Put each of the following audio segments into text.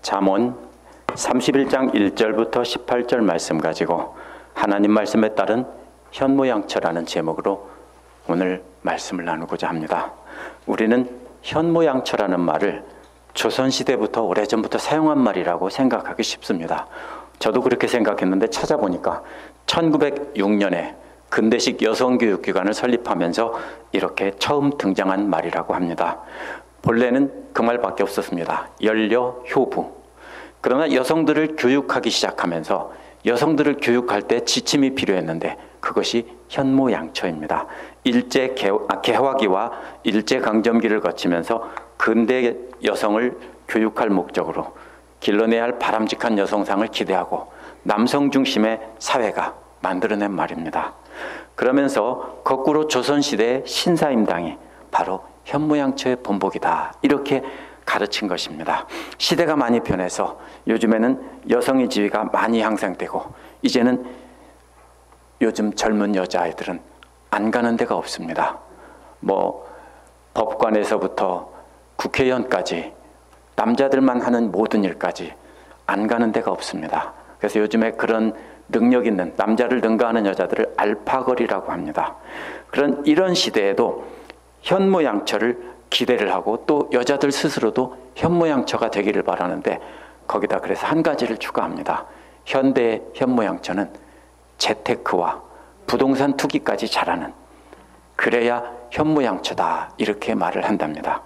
잠언 31장 1절부터 18절 말씀 가지고 하나님 말씀에 따른 현모양처라는 제목으로 오늘 말씀을 나누고자 합니다. 우리는 현모양처라는 말을 조선시대부터 오래전부터 사용한 말이라고 생각하기 쉽습니다. 저도 그렇게 생각했는데 찾아보니까 1906년에 근대식 여성교육기관을 설립하면서 이렇게 처음 등장한 말이라고 합니다. 본래는 그 말밖에 없었습니다. 연려효부. 그러나 여성들을 교육하기 시작하면서 여성들을 교육할 때 지침이 필요했는데 그것이 현모양처입니다. 개화기와 일제강점기를 거치면서 근대 여성을 교육할 목적으로 길러내야 할 바람직한 여성상을 기대하고 남성 중심의 사회가 만들어낸 말입니다. 그러면서 거꾸로 조선시대의 신사임당이 바로 현모양처의 본보기다 이렇게 가르친 것입니다. 시대가 많이 변해서 요즘에는 여성의 지위가 많이 향상되고 이제는 요즘 젊은 여자아이들은 안 가는 데가 없습니다. 법관에서부터 국회의원까지 남자들만 하는 모든 일까지 안 가는 데가 없습니다. 그래서 요즘에 그런 능력 있는 남자를 능가하는 여자들을 알파걸이라고 합니다. 이런 시대에도 현모양처를 기대를 하고 또 여자들 스스로도 현모양처가 되기를 바라는데 거기다 그래서 한 가지를 추가합니다. 현대의 현모양처는 재테크와 부동산 투기까지 잘하는, 그래야 현모양처다 이렇게 말을 한답니다.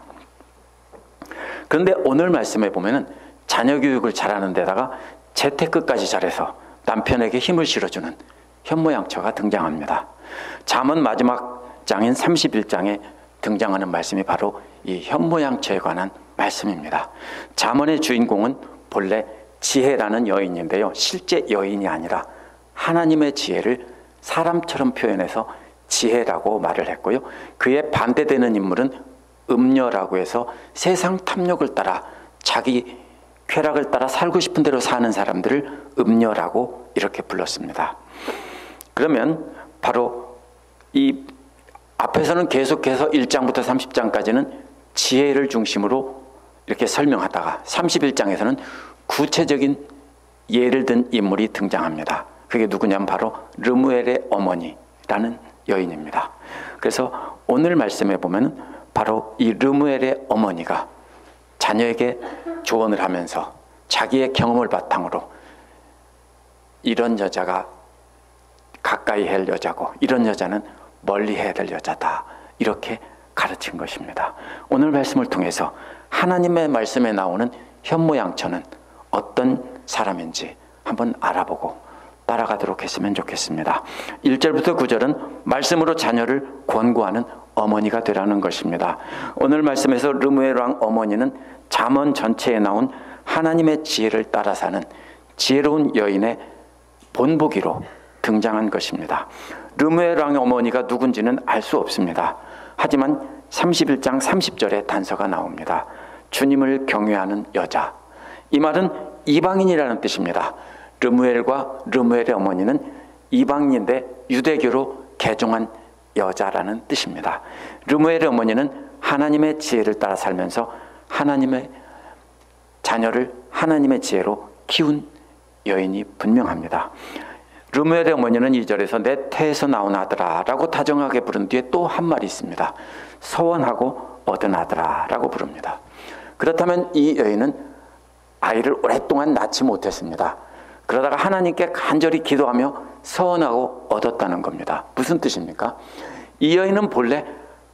그런데 오늘 말씀에 보면은 자녀 교육을 잘하는 데다가 재테크까지 잘해서 남편에게 힘을 실어주는 현모양처가 등장합니다. 잠언 마지막 장인 31장에 등장하는 말씀이 바로 이 현모양처에 관한 말씀입니다. 잠언의 주인공은 본래 지혜라는 여인인데요. 실제 여인이 아니라 하나님의 지혜를 사람처럼 표현해서 지혜라고 말을 했고요. 그에 반대되는 인물은 음녀라고 해서 세상 탐욕을 따라 자기 쾌락을 따라 살고 싶은 대로 사는 사람들을 음녀라고 이렇게 불렀습니다. 그러면 바로 이 앞에서는 계속해서 1장부터 30장까지는 지혜를 중심으로 이렇게 설명하다가 31장에서는 구체적인 예를 든 인물이 등장합니다. 그게 누구냐면 바로 르무엘의 어머니라는 여인입니다. 그래서 오늘 말씀에 보면 바로 이 르무엘의 어머니가 자녀에게 조언을 하면서 자기의 경험을 바탕으로 이런 여자가 가까이 할 여자고 이런 여자는 멀리 해야 될 여자다 이렇게 가르친 것입니다. 오늘 말씀을 통해서 하나님의 말씀에 나오는 현모양처는 어떤 사람인지 한번 알아보고 따라가도록 했으면 좋겠습니다. 1절부터 9절은 말씀으로 자녀를 권고하는 어머니가 되라는 것입니다. 오늘 말씀에서 르무엘 왕 어머니는 잠언 전체에 나온 하나님의 지혜를 따라 사는 지혜로운 여인의 본보기로 등장한 것입니다. 르무엘 왕의 어머니가 누군지는 알 수 없습니다. 하지만 31장 30절에 단서가 나옵니다. 주님을 경외하는 여자. 이 말은 이방인이라는 뜻입니다. 르무엘과 르무엘의 어머니는 이방인인데 유대교로 개종한 여자라는 뜻입니다. 르무엘의 어머니는 하나님의 지혜를 따라 살면서 하나님의 자녀를 하나님의 지혜로 키운 여인이 분명합니다. 르무엘의 어머니는 2절에서 내 태에서 나온 아들아 라고 다정하게 부른 뒤에 또 한 말이 있습니다. 서원하고 얻은 아들아 라고 부릅니다. 그렇다면 이 여인은 아이를 오랫동안 낳지 못했습니다. 그러다가 하나님께 간절히 기도하며 서원하고 얻었다는 겁니다. 무슨 뜻입니까? 이 여인은 본래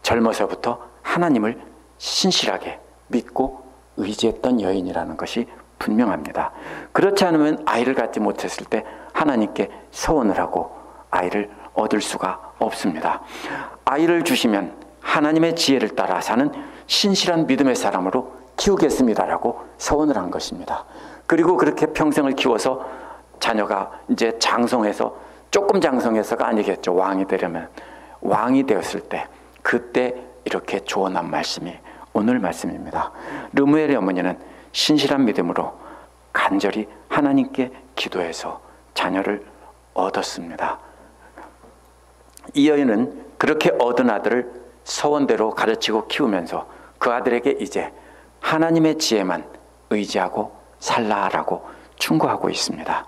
젊어서부터 하나님을 신실하게 믿고 의지했던 여인이라는 것이 분명합니다. 그렇지 않으면 아이를 갖지 못했을 때 하나님께 서원을 하고 아이를 얻을 수가 없습니다. 아이를 주시면 하나님의 지혜를 따라 사는 신실한 믿음의 사람으로 키우겠습니다라고 서원을 한 것입니다. 그리고 그렇게 평생을 키워서 자녀가 이제 장성해서 조금 장성해서가 아니겠죠. 왕이 되려면 왕이 되었을 때 그때 이렇게 조언한 말씀이 오늘 말씀입니다. 르무엘의 어머니는 신실한 믿음으로 간절히 하나님께 기도해서 자녀를 얻었습니다. 이 여인은 그렇게 얻은 아들을 서원대로 가르치고 키우면서 그 아들에게 이제 하나님의 지혜만 의지하고 살라라고 충고하고 있습니다.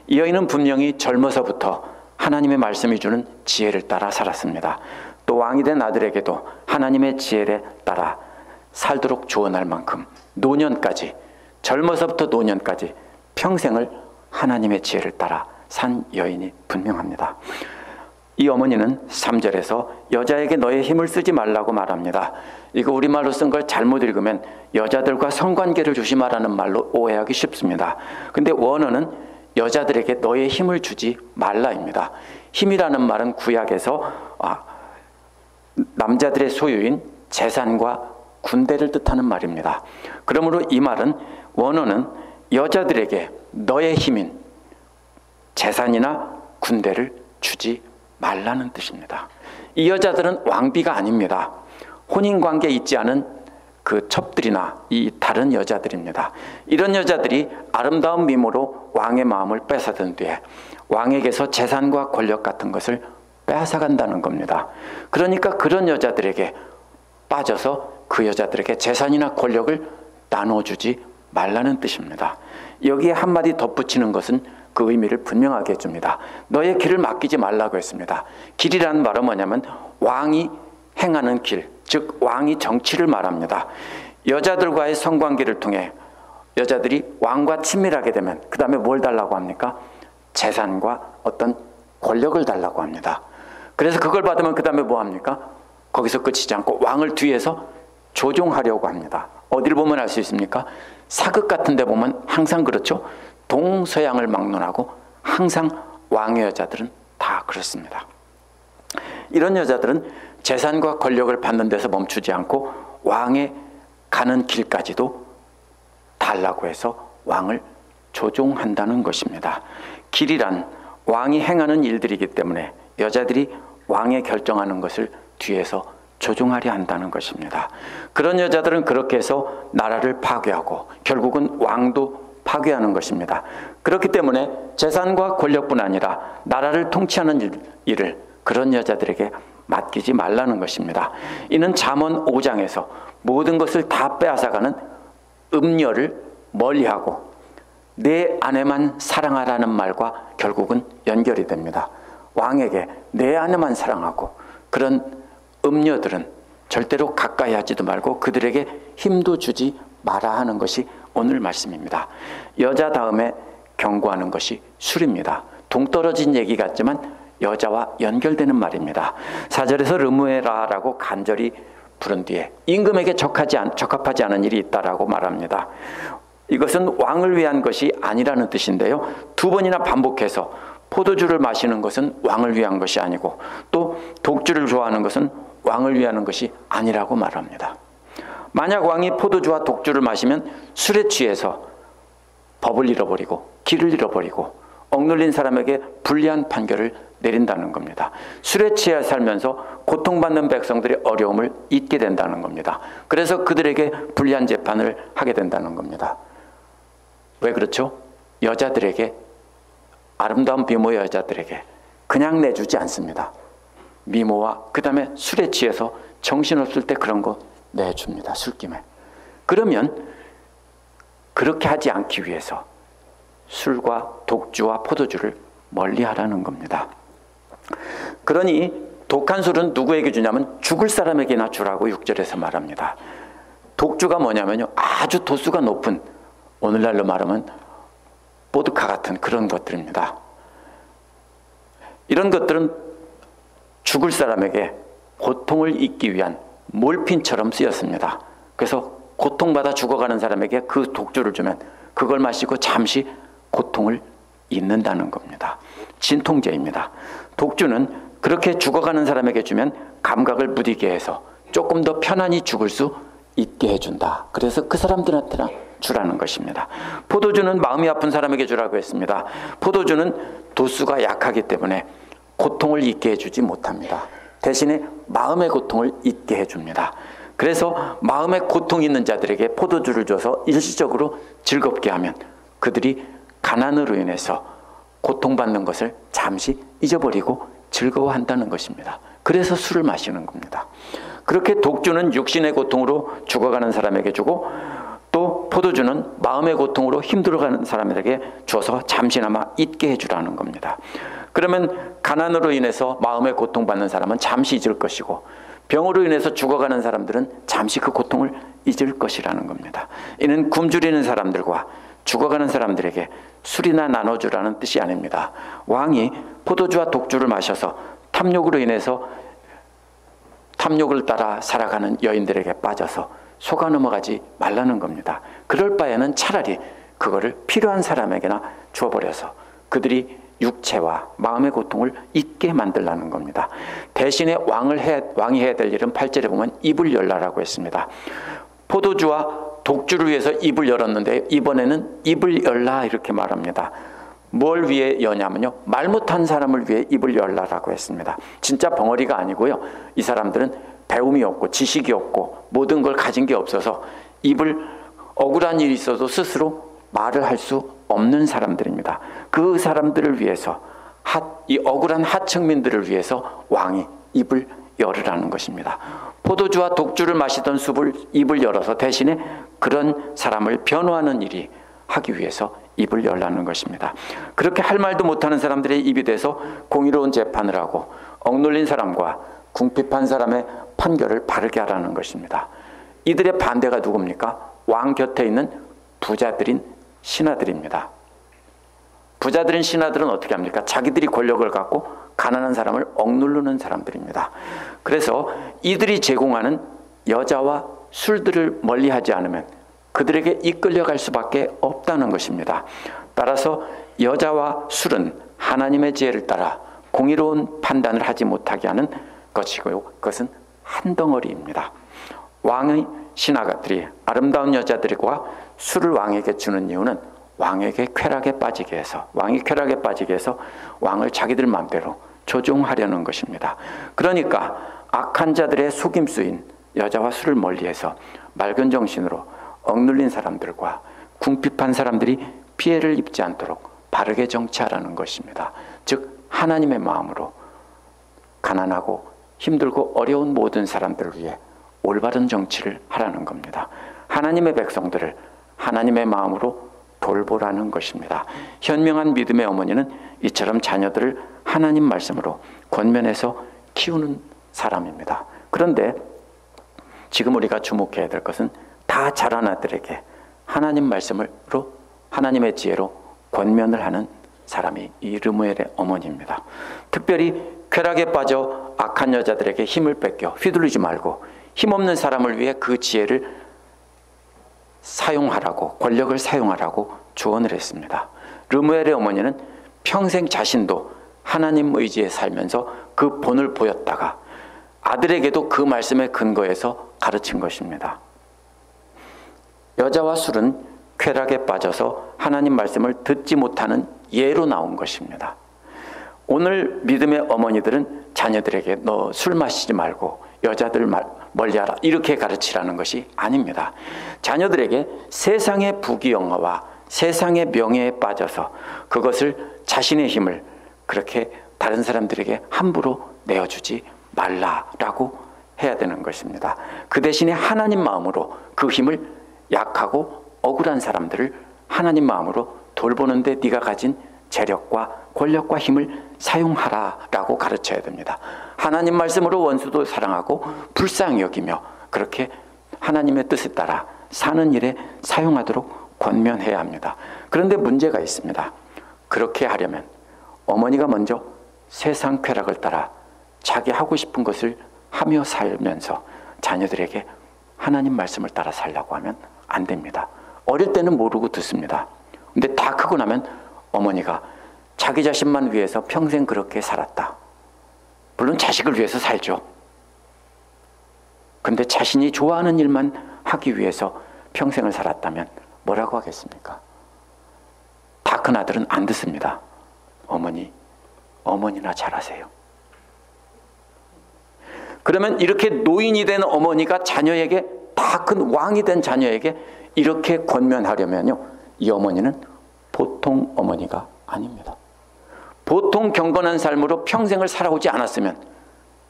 이 여인은 분명히 젊어서부터 하나님의 말씀이 주는 지혜를 따라 살았습니다. 또 왕이 된 아들에게도 하나님의 지혜를 따라 살도록 조언할 만큼 노년까지, 젊어서부터 노년까지 평생을 하나님의 지혜를 따라 산 여인이 분명합니다. 이 어머니는 3절에서 여자에게 너의 힘을 쓰지 말라고 말합니다. 이거 우리말로 쓴 걸 잘못 읽으면 여자들과 성관계를 조심하라는 말로 오해하기 쉽습니다. 근데 원어는 여자들에게 너의 힘을 주지 말라입니다. 힘이라는 말은 구약에서 남자들의 소유인 재산과 군대를 뜻하는 말입니다. 그러므로 이 말은 원어는 여자들에게 너의 힘인 재산이나 군대를 주지 말라는 뜻입니다. 이 여자들은 왕비가 아닙니다. 혼인관계에 있지 않은 그 첩들이나 이 다른 여자들입니다. 이런 여자들이 아름다운 미모로 왕의 마음을 뺏어든 뒤에 왕에게서 재산과 권력 같은 것을 빼앗아간다는 겁니다. 그러니까 그런 여자들에게 빠져서 그 여자들에게 재산이나 권력을 나눠주지 말라는 뜻입니다. 여기에 한마디 덧붙이는 것은 그 의미를 분명하게 해줍니다. 너의 길을 맡기지 말라고 했습니다. 길이라는 말은 뭐냐면 왕이 행하는 길, 즉 왕이 정치를 말합니다. 여자들과의 성관계를 통해 여자들이 왕과 친밀하게 되면 그 다음에 뭘 달라고 합니까? 재산과 어떤 권력을 달라고 합니다. 그래서 그걸 받으면 그 다음에 뭐 합니까? 거기서 끝이지 않고 왕을 뒤에서 조종하려고 합니다. 어디를 보면 알 수 있습니까? 사극 같은 데 보면 항상 그렇죠. 동서양을 막론하고 항상 왕의 여자들은 다 그렇습니다. 이런 여자들은 재산과 권력을 받는 데서 멈추지 않고 왕의 가는 길까지도 달라고 해서 왕을 조종한다는 것입니다. 길이란 왕이 행하는 일들이기 때문에 여자들이 왕의 결정하는 것을 뒤에서 조종하려 한다는 것입니다. 그런 여자들은 그렇게 해서 나라를 파괴하고 결국은 왕도 파괴하는 것입니다. 그렇기 때문에 재산과 권력뿐 아니라 나라를 통치하는 일을 그런 여자들에게 맡기지 말라는 것입니다. 이는 잠언 5장에서 모든 것을 다 빼앗아가는 음녀를 멀리하고 내 아내만 사랑하라는 말과 결국은 연결이 됩니다. 왕에게 내 아내만 사랑하고 그런 음녀들은 절대로 가까이 하지도 말고 그들에게 힘도 주지 마라 하는 것이 오늘 말씀입니다. 여자 다음에 경고하는 것이 술입니다. 동떨어진 얘기 같지만 여자와 연결되는 말입니다. 4절에서 르무에라라고 간절히 부른 뒤에 임금에게 적합하지 않은 일이 있다라고 말합니다. 이것은 왕을 위한 것이 아니라는 뜻인데요. 두 번이나 반복해서 포도주를 마시는 것은 왕을 위한 것이 아니고 또 독주를 좋아하는 것은 왕을 위하는 것이 아니라고 말합니다. 만약 왕이 포도주와 독주를 마시면 술에 취해서 법을 잃어버리고 길을 잃어버리고 억눌린 사람에게 불리한 판결을 내린다는 겁니다. 술에 취해 살면서 고통받는 백성들의 어려움을 잊게 된다는 겁니다. 그래서 그들에게 불리한 재판을 하게 된다는 겁니다. 왜 그렇죠? 여자들에게, 아름다운 미모의 여자들에게 그냥 내주지 않습니다. 미모와 그 다음에 술에 취해서 정신없을 때 그런 거 내줍니다. 술김에. 그러면 그렇게 하지 않기 위해서 술과 독주와 포도주를 멀리하라는 겁니다. 그러니 독한 술은 누구에게 주냐면 죽을 사람에게나 주라고 6절에서 말합니다. 독주가 뭐냐면요, 아주 도수가 높은, 오늘날로 말하면 보드카 같은 그런 것들입니다. 이런 것들은 죽을 사람에게 고통을 잊기 위한 몰핀처럼 쓰였습니다. 그래서 고통받아 죽어가는 사람에게 그 독주를 주면 그걸 마시고 잠시 고통을 잊는다는 겁니다. 진통제입니다. 독주는 그렇게 죽어가는 사람에게 주면 감각을 무디게 해서 조금 더 편안히 죽을 수 있게 해준다. 그래서 그 사람들한테나 주라는 것입니다. 포도주는 마음이 아픈 사람에게 주라고 했습니다. 포도주는 도수가 약하기 때문에 고통을 잊게 해주지 못합니다. 대신에 마음의 고통을 잊게 해줍니다. 그래서 마음에 고통이 있는 자들에게 포도주를 줘서 일시적으로 즐겁게 하면 그들이 가난으로 인해서 고통받는 것을 잠시 잊어버리고 즐거워한다는 것입니다. 그래서 술을 마시는 겁니다. 그렇게 독주는 육신의 고통으로 죽어가는 사람에게 주고 또 포도주는 마음의 고통으로 힘들어가는 사람들에게 줘서 잠시나마 잊게 해주라는 겁니다. 그러면 가난으로 인해서 마음의 고통받는 사람은 잠시 잊을 것이고 병으로 인해서 죽어가는 사람들은 잠시 그 고통을 잊을 것이라는 겁니다. 이는 굶주리는 사람들과 죽어가는 사람들에게 술이나 나눠주라는 뜻이 아닙니다. 왕이 포도주와 독주를 마셔서 탐욕으로 인해서 탐욕을 따라 살아가는 여인들에게 빠져서 속아 넘어가지 말라는 겁니다. 그럴 바에는 차라리 그거를 필요한 사람에게나 줘버려서 그들이 육체와 마음의 고통을 잊게 만들라는 겁니다. 대신에 왕이 해야 될 일은 8절에 보면 입을 열라라고 했습니다. 포도주와 독주를 위해서 입을 열었는데 이번에는 입을 열라 이렇게 말합니다. 뭘 위해 여냐면요, 말 못한 사람을 위해 입을 열라라고 했습니다. 진짜 벙어리가 아니고요, 이 사람들은 배움이 없고 지식이 없고 모든 걸 가진 게 없어서 입을 억울한 일이 있어도 스스로 말을 할 수 없는 사람들입니다. 그 사람들을 위해서 이 억울한 하층민들을 위해서 왕이 입을 열으라는 것입니다. 포도주와 독주를 마시던 입을 열어서 대신에 그런 사람을 변호하는 일이 하기 위해서 입을 열라는 것입니다. 그렇게 할 말도 못하는 사람들의 입이 돼서 공의로운 재판을 하고 억눌린 사람과 궁핍한 사람의 판결을 바르게 하라는 것입니다. 이들의 반대가 누굽니까? 왕 곁에 있는 부자들인 신하들입니다. 부자들인 신하들은 어떻게 합니까? 자기들이 권력을 갖고 가난한 사람을 억누르는 사람들입니다. 그래서 이들이 제공하는 여자와 술들을 멀리하지 않으면 그들에게 이끌려갈 수밖에 없다는 것입니다. 따라서 여자와 술은 하나님의 지혜를 따라 공의로운 판단을 하지 못하게 하는 것이고요, 그것은 한 덩어리입니다. 왕의 신하들이 아름다운 여자들과 술을 왕에게 주는 이유는 왕에게 쾌락에 빠지게 해서, 왕이 쾌락에 빠지게 해서 왕을 자기들 마음대로 조종하려는 것입니다. 그러니까 악한 자들의 속임수인 여자와 술을 멀리해서 맑은 정신으로 억눌린 사람들과 궁핍한 사람들이 피해를 입지 않도록 바르게 정치하라는 것입니다. 즉 하나님의 마음으로 가난하고 힘들고 어려운 모든 사람들을 위해 올바른 정치를 하라는 겁니다. 하나님의 백성들을 하나님의 마음으로 돌보라는 것입니다. 현명한 믿음의 어머니는 이처럼 자녀들을 하나님 말씀으로 권면해서 키우는 사람입니다. 그런데 지금 우리가 주목해야 될 것은 다 자란 아들에게 하나님 말씀으로 하나님의 지혜로 권면을 하는 사람이 이 르무엘의 어머니입니다. 특별히 쾌락에 빠져 악한 여자들에게 힘을 뺏겨 휘둘리지 말고 힘없는 사람을 위해 그 지혜를 사용하라고, 권력을 사용하라고 조언을 했습니다. 르무엘의 어머니는 평생 자신도 하나님 의지에 살면서 그 본을 보였다가 아들에게도 그 말씀에 근거해서 가르친 것입니다. 여자와 술은 쾌락에 빠져서 하나님 말씀을 듣지 못하는 예로 나온 것입니다. 오늘 믿음의 어머니들은 자녀들에게 너 술 마시지 말고 여자들 멀리하라 이렇게 가르치라는 것이 아닙니다. 자녀들에게 세상의 부귀영화와 세상의 명예에 빠져서 그것을 자신의 힘을 그렇게 다른 사람들에게 함부로 내어주지 말라라고 해야 되는 것입니다. 그 대신에 하나님 마음으로 그 힘을 약하고 억울한 사람들을 하나님 마음으로 돌보는데 네가 가진 재력과 권력과 힘을 사용하라라고 가르쳐야 됩니다. 하나님 말씀으로 원수도 사랑하고 불쌍히 여기며 그렇게 하나님의 뜻에 따라 사는 일에 사용하도록 권면해야 합니다. 그런데 문제가 있습니다. 그렇게 하려면 어머니가 먼저 세상 쾌락을 따라 자기 하고 싶은 것을 하며 살면서 자녀들에게 하나님 말씀을 따라 살라고 하면 안 됩니다. 어릴 때는 모르고 듣습니다. 근데 다 크고 나면 어머니가 자기 자신만 위해서 평생 그렇게 살았다. 물론 자식을 위해서 살죠. 근데 자신이 좋아하는 일만 하기 위해서 평생을 살았다면 뭐라고 하겠습니까? 다 큰 아들은 안 듣습니다. 어머니나 잘하세요. 그러면 이렇게 노인이 된 어머니가 자녀에게, 다 큰 왕이 된 자녀에게 이렇게 권면하려면요, 이 어머니는 보통 어머니가 아닙니다. 보통 경건한 삶으로 평생을 살아오지 않았으면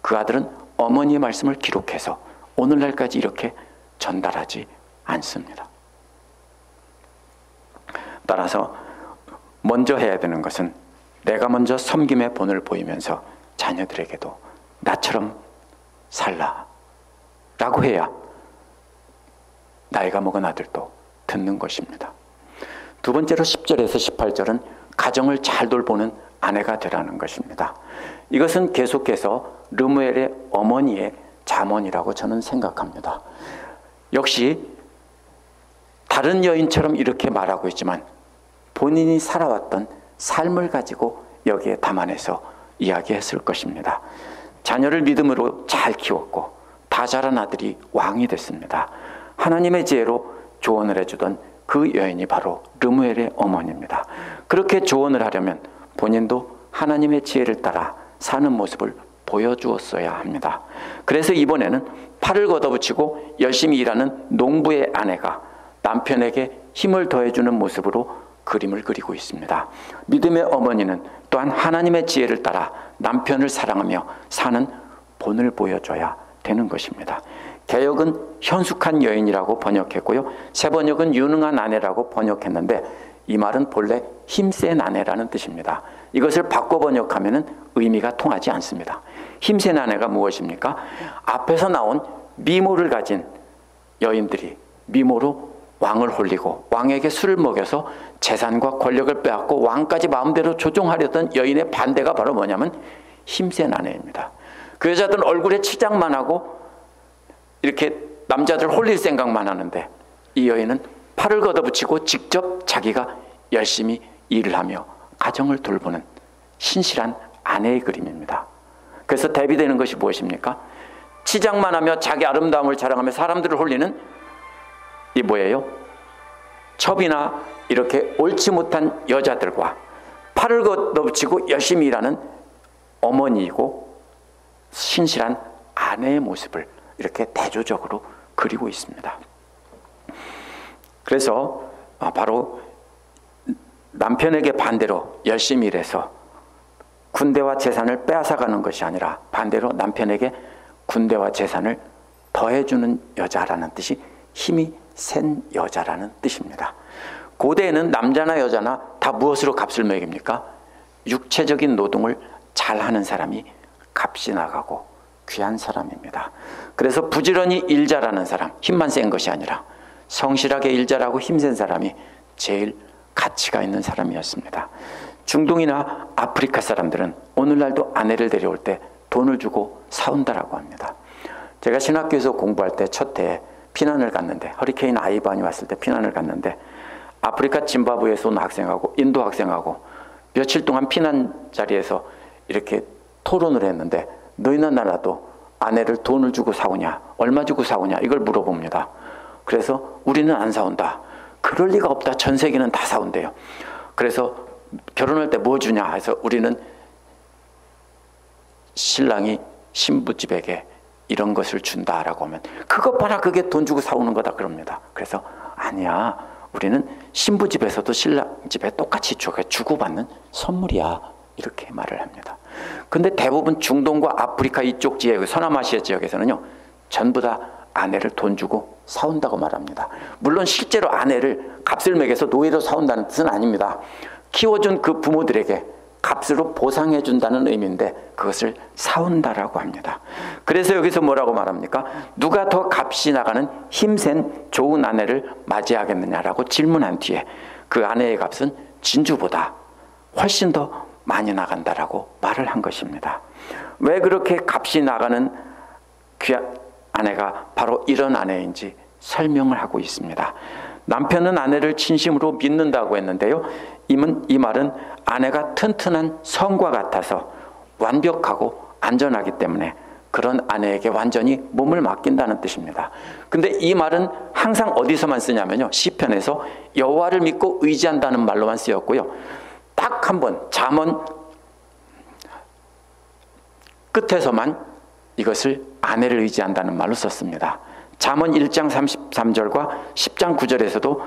그 아들은 어머니의 말씀을 기록해서 오늘날까지 이렇게 전달하지 않습니다. 따라서 먼저 해야 되는 것은 내가 먼저 섬김의 본을 보이면서 자녀들에게도 나처럼 살라 라고 해야 나이가 먹은 아들도 듣는 것입니다. 두 번째로 10절에서 18절은 가정을 잘 돌보는 아내가 되라는 것입니다. 이것은 계속해서 르무엘의 어머니의 잠언이라고 저는 생각합니다. 역시 다른 여인처럼 이렇게 말하고 있지만 본인이 살아왔던 삶을 가지고 여기에 담아내서 이야기했을 것입니다. 자녀를 믿음으로 잘 키웠고 다 자란 아들이 왕이 됐습니다. 하나님의 지혜로 조언을 해주던 그 여인이 바로 르무엘의 어머니입니다. 그렇게 조언을 하려면 본인도 하나님의 지혜를 따라 사는 모습을 보여주었어야 합니다. 그래서 이번에는 팔을 걷어붙이고 열심히 일하는 농부의 아내가 남편에게 힘을 더해주는 모습으로 그림을 그리고 있습니다. 믿음의 어머니는 또한 하나님의 지혜를 따라 남편을 사랑하며 사는 본을 보여줘야 되는 것입니다. 개역은 현숙한 여인이라고 번역했고요. 새 번역은 유능한 아내라고 번역했는데 이 말은 본래 힘센 아내라는 뜻입니다. 이것을 바꿔 번역하면 의미가 통하지 않습니다. 힘센 아내가 무엇입니까? 앞에서 나온 미모를 가진 여인들이 미모로 왕을 홀리고 왕에게 술을 먹여서 재산과 권력을 빼앗고 왕까지 마음대로 조종하려던 여인의 반대가 바로 뭐냐면 힘센 아내입니다. 그 여자들은 얼굴에 치장만 하고 이렇게 남자들 홀릴 생각만 하는데 이 여인은 팔을 걷어붙이고 직접 자기가 열심히 일을 하며 가정을 돌보는 신실한 아내의 그림입니다. 그래서 대비되는 것이 무엇입니까? 치장만 하며 자기 아름다움을 자랑하며 사람들을 홀리는 이 뭐예요? 첩이나 이렇게 옳지 못한 여자들과 팔을 걷어붙이고 열심히 일하는 어머니이고 신실한 아내의 모습을 이렇게 대조적으로 그리고 있습니다. 그래서 바로 남편에게 반대로 열심히 일해서 군대와 재산을 빼앗아가는 것이 아니라 반대로 남편에게 군대와 재산을 더해주는 여자라는 뜻이 힘이 센 여자라는 뜻입니다. 고대에는 남자나 여자나 다 무엇으로 값을 매깁니까? 육체적인 노동을 잘하는 사람이 값이 나가고 귀한 사람입니다. 그래서 부지런히 일 잘하는 사람, 힘만 센 것이 아니라 성실하게 일 잘하고 힘센 사람이 제일 가치가 있는 사람이었습니다. 중동이나 아프리카 사람들은 오늘날도 아내를 데려올 때 돈을 주고 사온다라고 합니다. 제가 신학교에서 공부할 때 첫 해에 피난을 갔는데 허리케인 아이반이 왔을 때 피난을 갔는데 아프리카 짐바브웨에서 온 학생하고 인도 학생하고 며칠 동안 피난 자리에서 이렇게 토론을 했는데 너희나 나라도 아내를 돈을 주고 사오냐 얼마 주고 사오냐 이걸 물어봅니다. 그래서 우리는 안 사온다. 그럴 리가 없다. 전 세계는 다 사온대요. 그래서 결혼할 때 뭐 주냐 해서 우리는 신랑이 신부집에게 이런 것을 준다라고 하면 그것 봐라 그게 돈 주고 사오는 거다 그럽니다. 그래서 아니야 우리는 신부집에서도 신랑집에 똑같이 주고받는 선물이야 이렇게 말을 합니다. 근데 대부분 중동과 아프리카 이쪽 지역 서남아시아 지역에서는요 전부 다 아내를 돈 주고 사온다고 말합니다. 물론 실제로 아내를 값을 매겨서 노예로 사온다는 뜻은 아닙니다. 키워준 그 부모들에게 값으로 보상해 준다는 의미인데 그것을 사온다라고 합니다. 그래서 여기서 뭐라고 말합니까? 누가 더 값이 나가는 힘센 좋은 아내를 맞이하겠느냐라고 질문한 뒤에 그 아내의 값은 진주보다 훨씬 더 많이 나간다라고 말을 한 것입니다. 왜 그렇게 값이 나가는 귀한 아내가 바로 이런 아내인지 설명을 하고 있습니다. 남편은 아내를 진심으로 믿는다고 했는데요. 이 말은 아내가 튼튼한 성과 같아서 완벽하고 안전하기 때문에 그런 아내에게 완전히 몸을 맡긴다는 뜻입니다. 근데 이 말은 항상 어디서만 쓰냐면요. 시편에서 여호와를 믿고 의지한다는 말로만 쓰였고요. 딱 한 번 잠언 끝에서만 이것을 아내를 의지한다는 말로 썼습니다. 잠언 1장 33절과 10장 9절에서도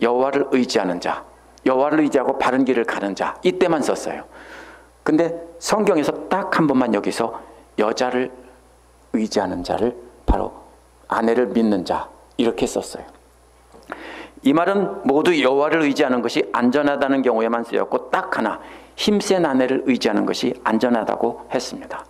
여호와를 의지하는 자, 여호와를 의지하고 바른 길을 가는 자 이때만 썼어요. 근데 성경에서 딱 한 번만 여기서 여자를 의지하는 자를 바로 아내를 믿는 자 이렇게 썼어요. 이 말은 모두 여호와를 의지하는 것이 안전하다는 경우에만 쓰였고 딱 하나 힘센 아내를 의지하는 것이 안전하다고 했습니다.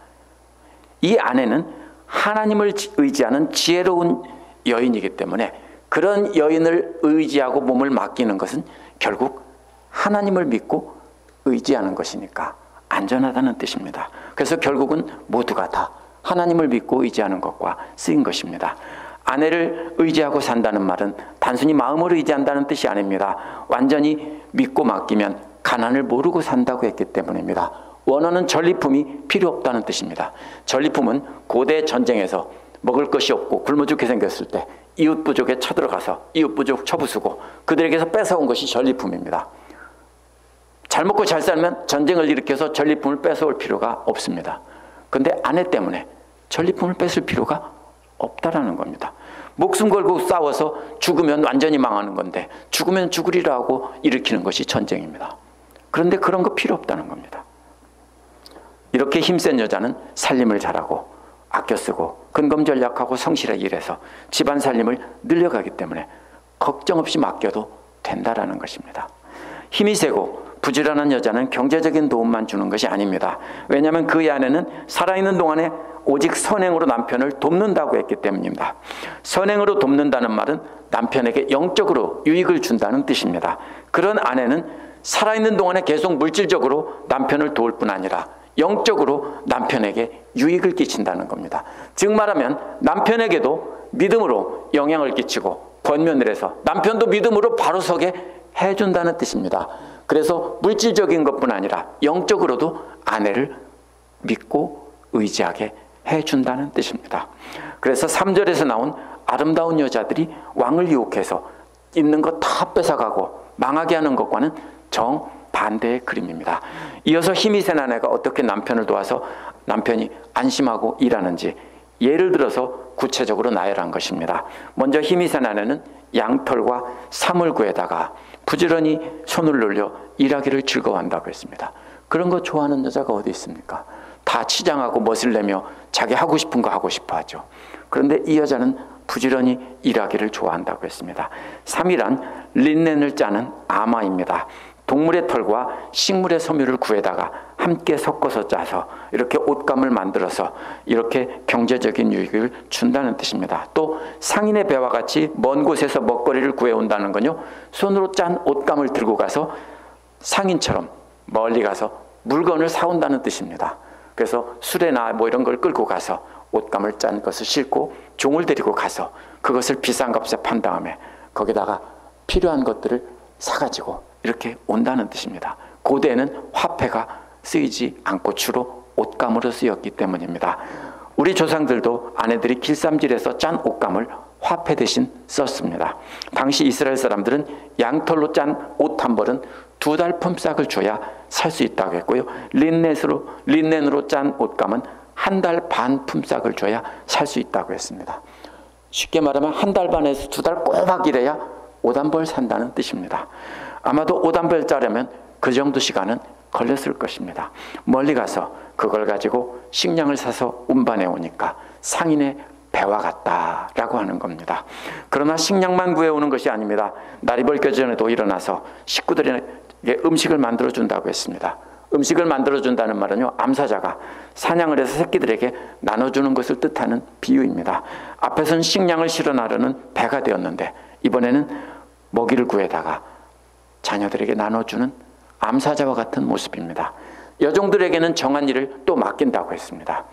이 아내는 하나님을 의지하는 지혜로운 여인이기 때문에 그런 여인을 의지하고 몸을 맡기는 것은 결국 하나님을 믿고 의지하는 것이니까 안전하다는 뜻입니다. 그래서 결국은 모두가 다 하나님을 믿고 의지하는 것과 쓰인 것입니다. 아내를 의지하고 산다는 말은 단순히 마음을 의지한다는 뜻이 아닙니다. 완전히 믿고 맡기면 가난을 모르고 산다고 했기 때문입니다. 원어는 전리품이 필요 없다는 뜻입니다. 전리품은 고대 전쟁에서 먹을 것이 없고 굶어 죽게 생겼을 때 이웃 부족에 쳐들어가서 이웃 부족 쳐부수고 그들에게서 뺏어온 것이 전리품입니다. 잘 먹고 잘 살면 전쟁을 일으켜서 전리품을 뺏어올 필요가 없습니다. 그런데 아내 때문에 전리품을 뺏을 필요가 없다라는 겁니다. 목숨 걸고 싸워서 죽으면 완전히 망하는 건데 죽으면 죽으리라 하고 일으키는 것이 전쟁입니다. 그런데 그런 거 필요 없다는 겁니다. 이렇게 힘센 여자는 살림을 잘하고 아껴 쓰고 근검전략하고 성실하게 일해서 집안 살림을 늘려가기 때문에 걱정 없이 맡겨도 된다라는 것입니다. 힘이 세고 부지런한 여자는 경제적인 도움만 주는 것이 아닙니다. 왜냐하면 그의 아내는 살아있는 동안에 오직 선행으로 남편을 돕는다고 했기 때문입니다. 선행으로 돕는다는 말은 남편에게 영적으로 유익을 준다는 뜻입니다. 그런 아내는 살아있는 동안에 계속 물질적으로 남편을 도울 뿐 아니라 영적으로 남편에게 유익을 끼친다는 겁니다. 즉 말하면 남편에게도 믿음으로 영향을 끼치고 권면을 해서 남편도 믿음으로 바로 서게 해준다는 뜻입니다. 그래서 물질적인 것뿐 아니라 영적으로도 아내를 믿고 의지하게 해준다는 뜻입니다. 그래서 3절에서 나온 아름다운 여자들이 왕을 유혹해서 있는 것 다 뺏어가고 망하게 하는 것과는 정반대의 그림입니다. 이어서 힘이 센 아내가 어떻게 남편을 도와서 남편이 안심하고 일하는지 예를 들어서 구체적으로 나열한 것입니다. 먼저 힘이 센 아내는 양털과 사물구에다가 부지런히 손을 놀려 일하기를 즐거워한다고 했습니다. 그런 거 좋아하는 여자가 어디 있습니까? 다 치장하고 멋을 내며 자기 하고 싶은 거 하고 싶어 하죠. 그런데 이 여자는 부지런히 일하기를 좋아한다고 했습니다. 3이란 린넨을 짜는 아마입니다. 동물의 털과 식물의 섬유를 구해다가 함께 섞어서 짜서 이렇게 옷감을 만들어서 이렇게 경제적인 유익을 준다는 뜻입니다. 또 상인의 배와 같이 먼 곳에서 먹거리를 구해온다는 건요, 손으로 짠 옷감을 들고 가서 상인처럼 멀리 가서 물건을 사온다는 뜻입니다. 그래서 수레나 뭐 이런 걸 끌고 가서 옷감을 짠 것을 싣고 종을 데리고 가서 그것을 비싼 값에 판 다음에 거기다가 필요한 것들을 사가지고 이렇게 온다는 뜻입니다. 고대에는 화폐가 쓰이지 않고 주로 옷감으로 쓰였기 때문입니다. 우리 조상들도 아내들이 길쌈질에서 짠 옷감을 화폐 대신 썼습니다. 당시 이스라엘 사람들은 양털로 짠 옷 한 벌은 2달 품삯을 줘야 살 수 있다고 했고요. 린넨으로 짠 옷감은 1달 반 품삯을 줘야 살 수 있다고 했습니다. 쉽게 말하면 1달 반에서 2달 꼬박 일해야 옷 한 벌 산다는 뜻입니다. 아마도 옷 한 벌 짜려면 그 정도 시간은 걸렸을 것입니다. 멀리 가서 그걸 가지고 식량을 사서 운반해 오니까 상인의 배와 같다라고 하는 겁니다. 그러나 식량만 구해오는 것이 아닙니다. 날이 밝기 전에도 일어나서 식구들에게 음식을 만들어준다고 했습니다. 음식을 만들어준다는 말은요, 암사자가 사냥을 해서 새끼들에게 나눠주는 것을 뜻하는 비유입니다. 앞에서는 식량을 실어 나르는 배가 되었는데 이번에는 먹이를 구해다가 자녀들에게 나눠주는 암사자와 같은 모습입니다. 여종들에게는 정한 일을 또 맡긴다고 했습니다.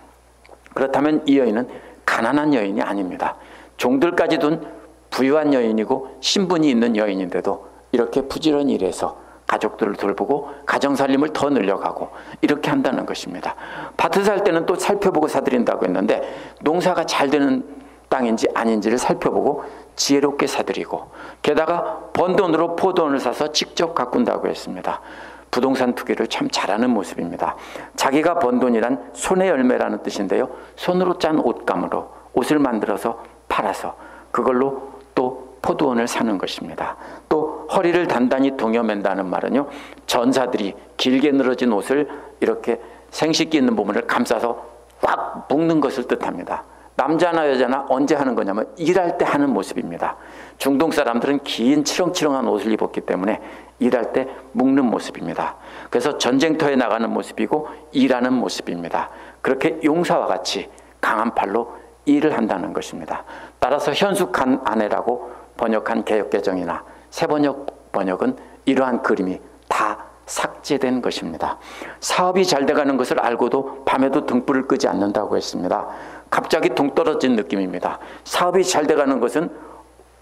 그렇다면 이 여인은 가난한 여인이 아닙니다. 종들까지 둔 부유한 여인이고 신분이 있는 여인인데도 이렇게 부지런히 일해서 가족들을 돌보고 가정살림을 더 늘려가고 이렇게 한다는 것입니다. 밭을 살 때는 또 살펴보고 사들인다고 했는데 농사가 잘 되는 땅인지 아닌지를 살펴보고 지혜롭게 사들이고 게다가 번 돈으로 포도원을 사서 직접 가꾼다고 했습니다. 부동산 투기를 참 잘하는 모습입니다. 자기가 번 돈이란 손의 열매라는 뜻인데요, 손으로 짠 옷감으로 옷을 만들어서 팔아서 그걸로 또 포도원을 사는 것입니다. 또 허리를 단단히 동여맨다는 말은요, 전사들이 길게 늘어진 옷을 이렇게 생식기 있는 부분을 감싸서 꽉 묶는 것을 뜻합니다. 남자나 여자나 언제 하는 거냐면 일할 때 하는 모습입니다. 중동 사람들은 긴 치렁치렁한 옷을 입었기 때문에 일할 때 묶는 모습입니다. 그래서 전쟁터에 나가는 모습이고 일하는 모습입니다. 그렇게 용사와 같이 강한 팔로 일을 한다는 것입니다. 따라서 현숙한 아내라고 번역한 개역개정이나 새번역은 이러한 그림이 다 삭제된 것입니다. 사업이 잘 돼가는 것을 알고도 밤에도 등불을 끄지 않는다고 했습니다. 갑자기 동떨어진 느낌입니다. 사업이 잘 돼가는 것은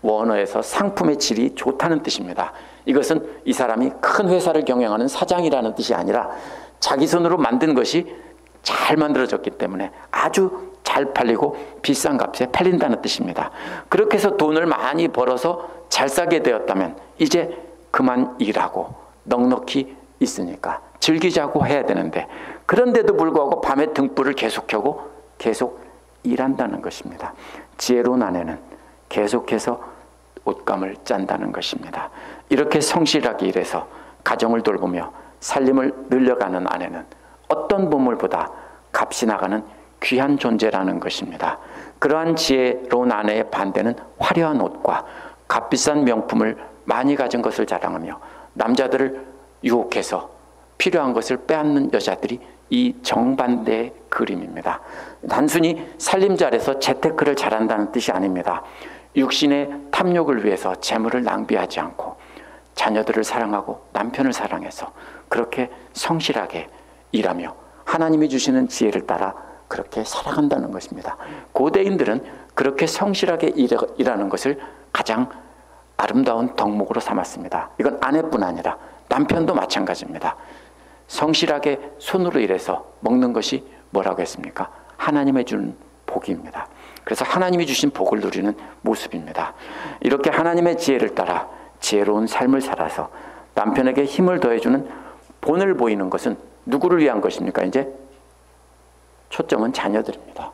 원어에서 상품의 질이 좋다는 뜻입니다. 이것은 이 사람이 큰 회사를 경영하는 사장이라는 뜻이 아니라 자기 손으로 만든 것이 잘 만들어졌기 때문에 아주 잘 팔리고 비싼 값에 팔린다는 뜻입니다. 그렇게 해서 돈을 많이 벌어서 잘 살게 되었다면 이제 그만 일하고 넉넉히 있으니까 즐기자고 해야 되는데, 그런데도 불구하고 밤에 등불을 계속 켜고 계속 일한다는 것입니다. 지혜로운 아내는 계속해서 옷감을 짠다는 것입니다. 이렇게 성실하게 일해서 가정을 돌보며 살림을 늘려가는 아내는 어떤 보물보다 값이 나가는 귀한 존재라는 것입니다. 그러한 지혜로운 아내의 반대는 화려한 옷과 값비싼 명품을 많이 가진 것을 자랑하며 남자들을 유혹해서 필요한 것을 빼앗는 여자들이 이 정반대의 그림입니다. 단순히 살림 잘해서 재테크를 잘한다는 뜻이 아닙니다. 육신의 탐욕을 위해서 재물을 낭비하지 않고 자녀들을 사랑하고 남편을 사랑해서 그렇게 성실하게 일하며 하나님이 주시는 지혜를 따라 그렇게 살아간다는 것입니다. 고대인들은 그렇게 성실하게 일하는 것을 가장 아름다운 덕목으로 삼았습니다. 이건 아내뿐 아니라 남편도 마찬가지입니다. 성실하게 손으로 일해서 먹는 것이 뭐라고 했습니까? 하나님의 주는 복입니다. 그래서 하나님이 주신 복을 누리는 모습입니다. 이렇게 하나님의 지혜를 따라 지혜로운 삶을 살아서 남편에게 힘을 더해주는 본을 보이는 것은 누구를 위한 것입니까? 이제 초점은 자녀들입니다.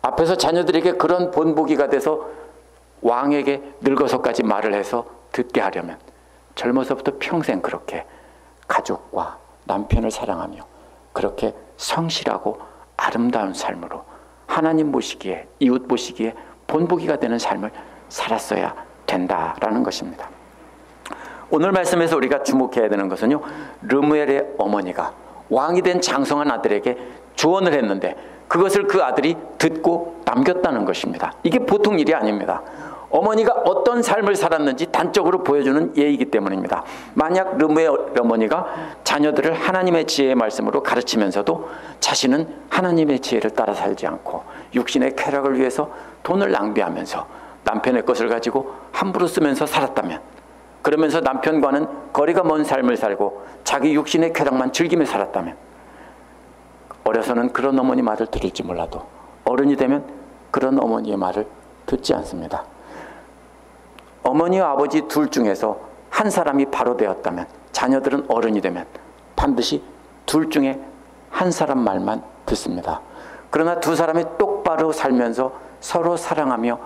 앞에서 자녀들에게 그런 본보기가 돼서 왕에게 늙어서까지 말을 해서 듣게 하려면 젊어서부터 평생 그렇게 가족과 남편을 사랑하며 그렇게 성실하고 아름다운 삶으로 하나님 보시기에, 이웃 보시기에 본보기가 되는 삶을 살았어야 된다라는 것입니다. 오늘 말씀에서 우리가 주목해야 되는 것은요, 르무엘의 어머니가 왕이 된 장성한 아들에게 조언을 했는데 그것을 그 아들이 듣고 남겼다는 것입니다. 이게 보통 일이 아닙니다. 어머니가 어떤 삶을 살았는지 단적으로 보여주는 예이기 때문입니다. 만약 르무엘 어머니가 자녀들을 하나님의 지혜의 말씀으로 가르치면서도 자신은 하나님의 지혜를 따라 살지 않고 육신의 쾌락을 위해서 돈을 낭비하면서 남편의 것을 가지고 함부로 쓰면서 살았다면, 그러면서 남편과는 거리가 먼 삶을 살고 자기 육신의 쾌락만 즐기며 살았다면, 어려서는 그런 어머니 말을 들을지 몰라도 어른이 되면 그런 어머니의 말을 듣지 않습니다. 어머니와 아버지 둘 중에서 한 사람이 바로 되었다면 자녀들은 어른이 되면 반드시 둘 중에 한 사람 말만 듣습니다. 그러나 두 사람이 똑바로 살면서 서로 사랑하며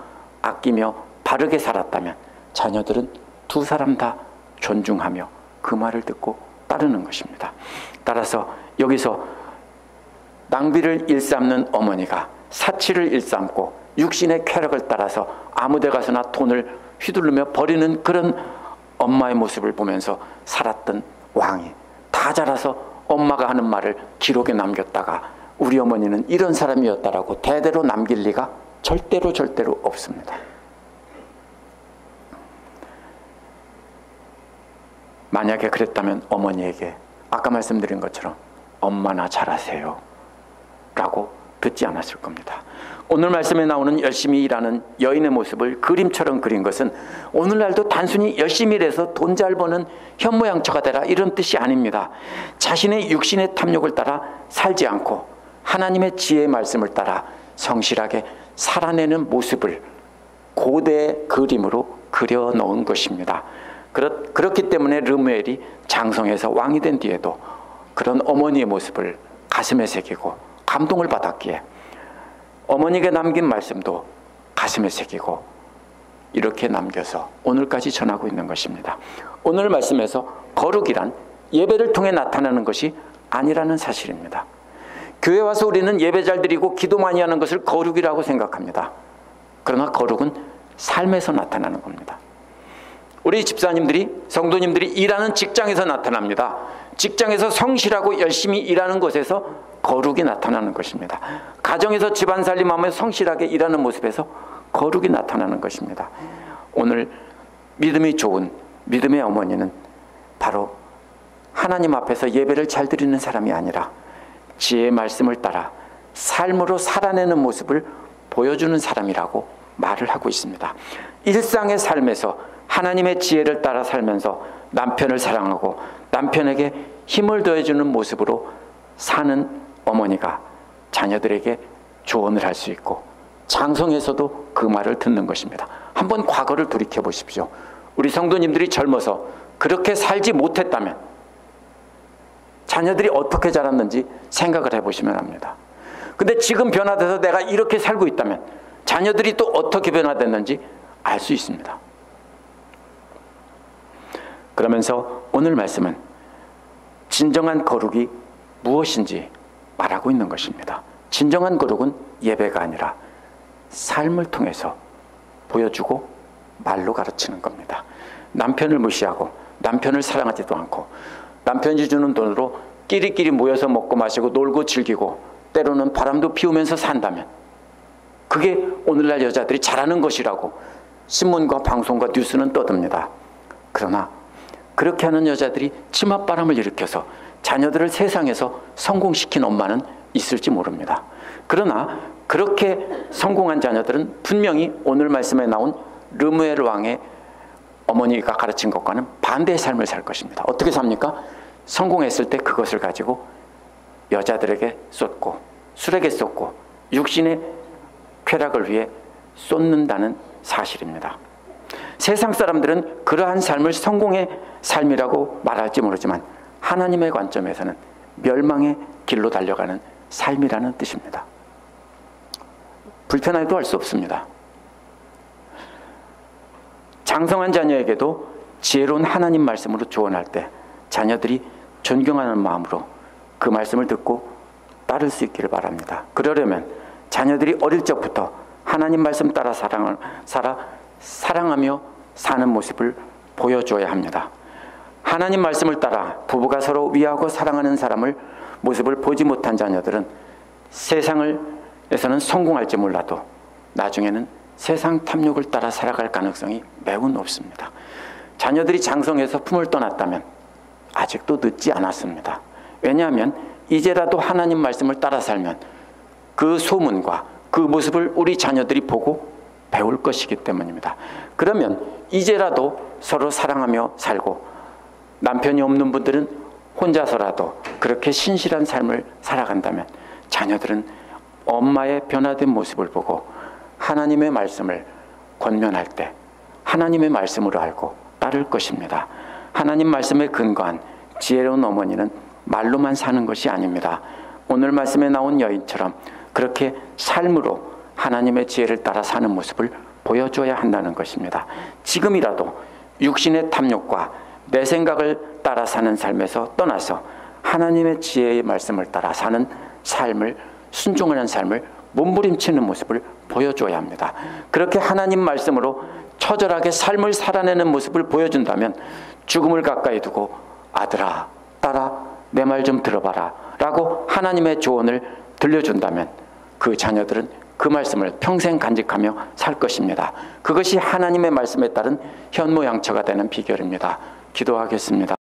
아끼며 바르게 살았다면 자녀들은 두 사람 다 존중하며 그 말을 듣고 따르는 것입니다. 따라서 여기서 낭비를 일삼는 어머니가 사치를 일삼고 육신의 쾌락을 따라서 아무 데 가서나 돈을 휘두르며 버리는 그런 엄마의 모습을 보면서 살았던 왕이 다 자라서 엄마가 하는 말을 기록에 남겼다가 우리 어머니는 이런 사람이었다라고 대대로 남길 리가 절대로 없습니다. 만약에 그랬다면 어머니에게 아까 말씀드린 것처럼 엄마나 잘하세요 라고 듣지 않았을 겁니다. 오늘 말씀에 나오는 열심히 일하는 여인의 모습을 그림처럼 그린 것은 오늘날도 단순히 열심히 일해서 돈 잘 버는 현모양처가 되라 이런 뜻이 아닙니다. 자신의 육신의 탐욕을 따라 살지 않고 하나님의 지혜의 말씀을 따라 성실하게 살아내는 모습을 고대의 그림으로 그려놓은 것입니다. 그렇기 때문에 르무엘이 장성해서 왕이 된 뒤에도 그런 어머니의 모습을 가슴에 새기고 감동을 받았기에 어머니가 남긴 말씀도 가슴에 새기고 이렇게 남겨서 오늘까지 전하고 있는 것입니다. 오늘 말씀에서 거룩이란 예배를 통해 나타나는 것이 아니라는 사실입니다. 교회 와서 우리는 예배 잘 드리고 기도 많이 하는 것을 거룩이라고 생각합니다. 그러나 거룩은 삶에서 나타나는 겁니다. 우리 집사님들이, 성도님들이 일하는 직장에서 나타납니다. 직장에서 성실하고 열심히 일하는 곳에서 거룩이 나타나는 것입니다. 가정에서 집안 살림하며 성실하게 일하는 모습에서 거룩이 나타나는 것입니다. 오늘 믿음이 좋은 믿음의 어머니는 바로 하나님 앞에서 예배를 잘 드리는 사람이 아니라 지혜의 말씀을 따라 삶으로 살아내는 모습을 보여주는 사람이라고 말을 하고 있습니다. 일상의 삶에서 하나님의 지혜를 따라 살면서 남편을 사랑하고 남편에게 힘을 더해주는 모습으로 사는 어머니가 자녀들에게 조언을 할 수 있고 장성에서도 그 말을 듣는 것입니다. 한번 과거를 돌이켜 보십시오. 우리 성도님들이 젊어서 그렇게 살지 못했다면 자녀들이 어떻게 자랐는지 생각을 해보시면 합니다. 근데 지금 변화돼서 내가 이렇게 살고 있다면 자녀들이 또 어떻게 변화됐는지 알 수 있습니다. 그러면서 오늘 말씀은 진정한 거룩이 무엇인지 말하고 있는 것입니다. 진정한 거룩은 예배가 아니라 삶을 통해서 보여주고 말로 가르치는 겁니다. 남편을 무시하고 남편을 사랑하지도 않고 남편이 주는 돈으로 끼리끼리 모여서 먹고 마시고 놀고 즐기고 때로는 바람도 피우면서 산다면 그게 오늘날 여자들이 잘하는 것이라고 신문과 방송과 뉴스는 떠듭니다. 그러나 그렇게 하는 여자들이 치맛바람을 일으켜서 자녀들을 세상에서 성공시킨 엄마는 있을지 모릅니다. 그러나 그렇게 성공한 자녀들은 분명히 오늘 말씀에 나온 르무엘 왕의 어머니가 가르친 것과는 반대의 삶을 살 것입니다. 어떻게 삽니까? 성공했을 때 그것을 가지고 여자들에게 쏟고 술에게 쏟고 육신의 쾌락을 위해 쏟는다는 사실입니다. 세상 사람들은 그러한 삶을 성공의 삶이라고 말할지 모르지만 하나님의 관점에서는 멸망의 길로 달려가는 삶이라는 뜻입니다. 불편하기도 할 수 없습니다. 장성한 자녀에게도 지혜로운 하나님 말씀으로 조언할 때 자녀들이 존경하는 마음으로 그 말씀을 듣고 따를 수 있기를 바랍니다. 그러려면 자녀들이 어릴 적부터 하나님 말씀 따라 사랑하며 사는 모습을 보여줘야 합니다. 하나님 말씀을 따라 부부가 서로 위하고 사랑하는 모습을 보지 못한 자녀들은 세상에서는 성공할지 몰라도 나중에는 세상 탐욕을 따라 살아갈 가능성이 매우 높습니다. 자녀들이 장성해서 품을 떠났다면 아직도 늦지 않았습니다. 왜냐하면 이제라도 하나님 말씀을 따라 살면 그 소문과 그 모습을 우리 자녀들이 보고 배울 것이기 때문입니다. 그러면 이제라도 서로 사랑하며 살고 남편이 없는 분들은 혼자서라도 그렇게 신실한 삶을 살아간다면 자녀들은 엄마의 변화된 모습을 보고 하나님의 말씀을 권면할 때 하나님의 말씀으로 알고 따를 것입니다. 하나님 말씀에 근거한 지혜로운 어머니는 말로만 사는 것이 아닙니다. 오늘 말씀에 나온 여인처럼 그렇게 삶으로 하나님의 지혜를 따라 사는 모습을 보여줘야 한다는 것입니다. 지금이라도 육신의 탐욕과 내 생각을 따라 사는 삶에서 떠나서 하나님의 지혜의 말씀을 따라 사는 삶을, 순종하는 삶을 몸부림치는 모습을 보여줘야 합니다. 그렇게 하나님 말씀으로 처절하게 삶을 살아내는 모습을 보여준다면 죽음을 가까이 두고 아들아, 딸아, 내 말 좀 들어봐라 라고 하나님의 조언을 들려준다면 그 자녀들은 그 말씀을 평생 간직하며 살 것입니다. 그것이 하나님의 말씀에 따른 현모양처가 되는 비결입니다. 기도하겠습니다.